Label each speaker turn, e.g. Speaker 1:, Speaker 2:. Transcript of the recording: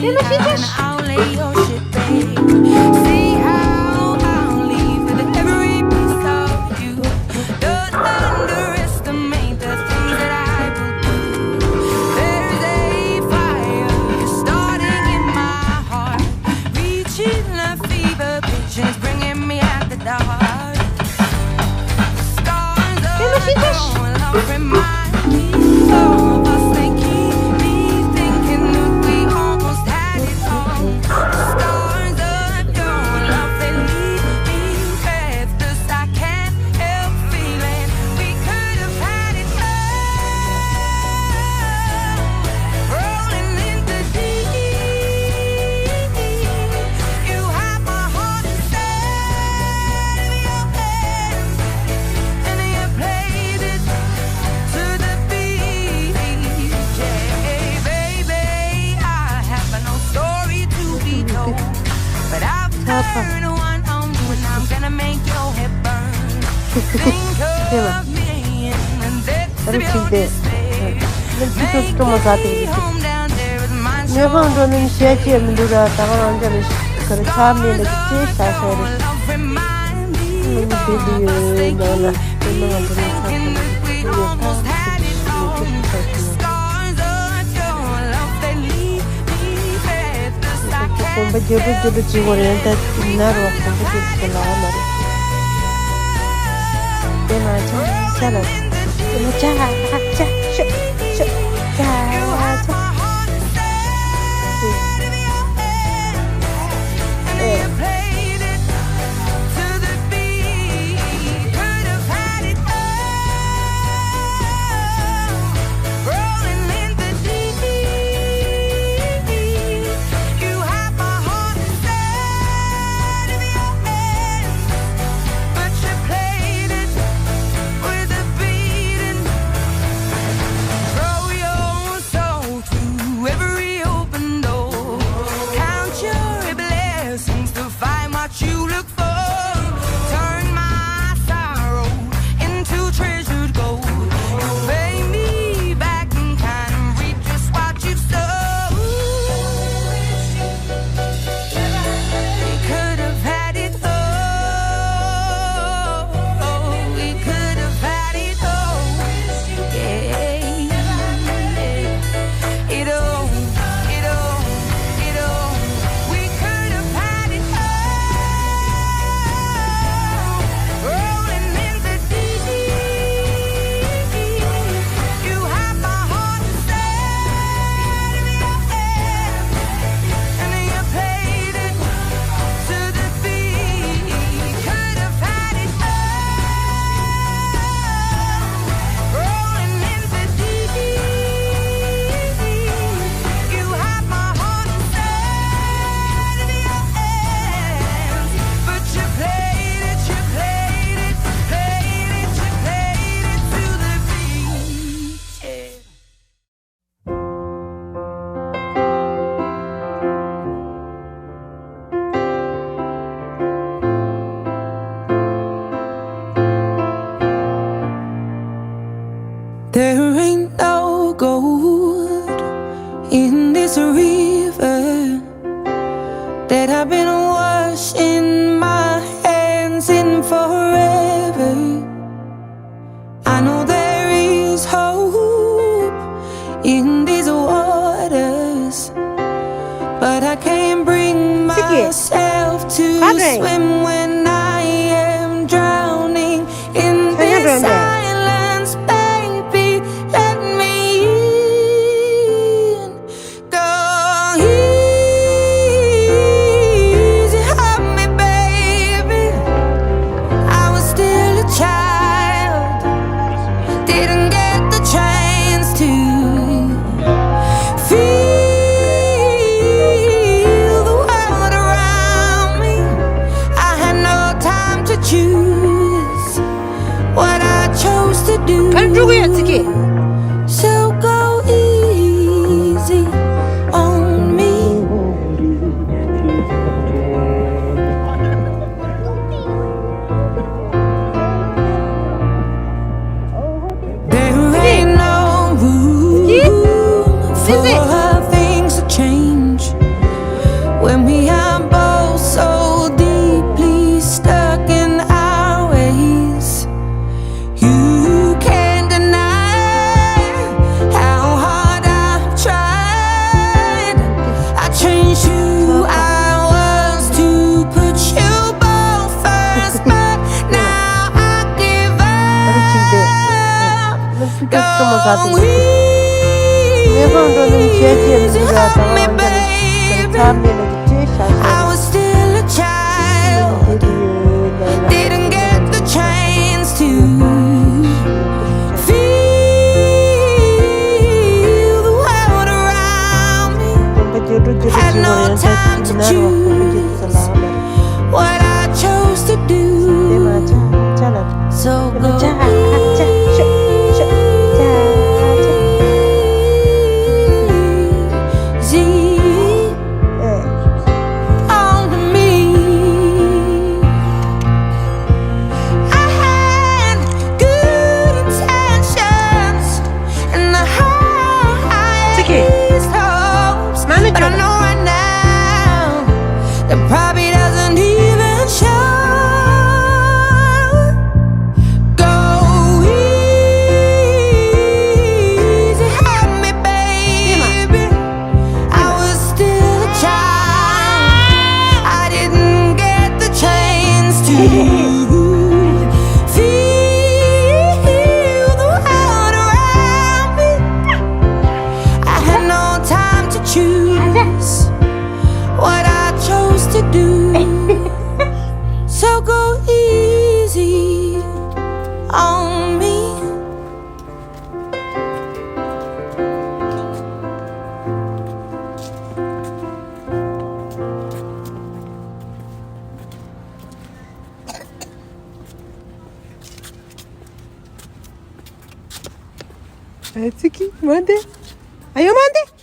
Speaker 1: and I'll lay your shit, babe. See how I'll leave with every piece of you. Don't underestimate the things that I will do. There's a fire starting in my heart, reaching a fever pitch and it's bringing me out the dark. Stars are going off, remind me of us. They keep me thinking that we almost had it all. Stars are going off, they leave me breathless. I can't help feeling we could have had it all. Rolling in the deep, you have my heart inside of your hands, and you played it to the beat. Yeah, baby, I have no story to be told, but I've turned one on you and I'm gonna make your head burn. Think of me and the depths of your despair. Make me home down there with my soul. Remind me of us. They keep me thinking that we almost had it all. Stars are going off, they leave me breathless. I can't help There ain't no gold in this river that I've been washing my hands in forever. I know there is hope in these waters, but I can't bring myself to swim when I am drowning in this silence. Baby, let me in. Go easy on me, baby. I was still a child, didn't get the chance to feel the world around me. I had no time to choose what I chose to do. So go easy on me. There ain't no room for things to change.
Speaker 2: Tuttuğumuz hadi.
Speaker 1: go
Speaker 2: Efendim çekeyim
Speaker 1: easy
Speaker 2: zaten.
Speaker 1: on me,
Speaker 2: Ondan
Speaker 1: baby.
Speaker 2: tahmine gideceğiz.
Speaker 1: I was still a child, didn't get the chance to feel the world around me. Had no time to choose what I chose to do. So go easy on me. I had good intentions and the highest hopes, but I know right now that probably doesn't even show. Go easy on me, baby. I was still a child. I didn't get the chance to feel the world around me. I had no time to choose what I chose to do. So go easy on me.
Speaker 2: Sige, mande. Ayaw, mande.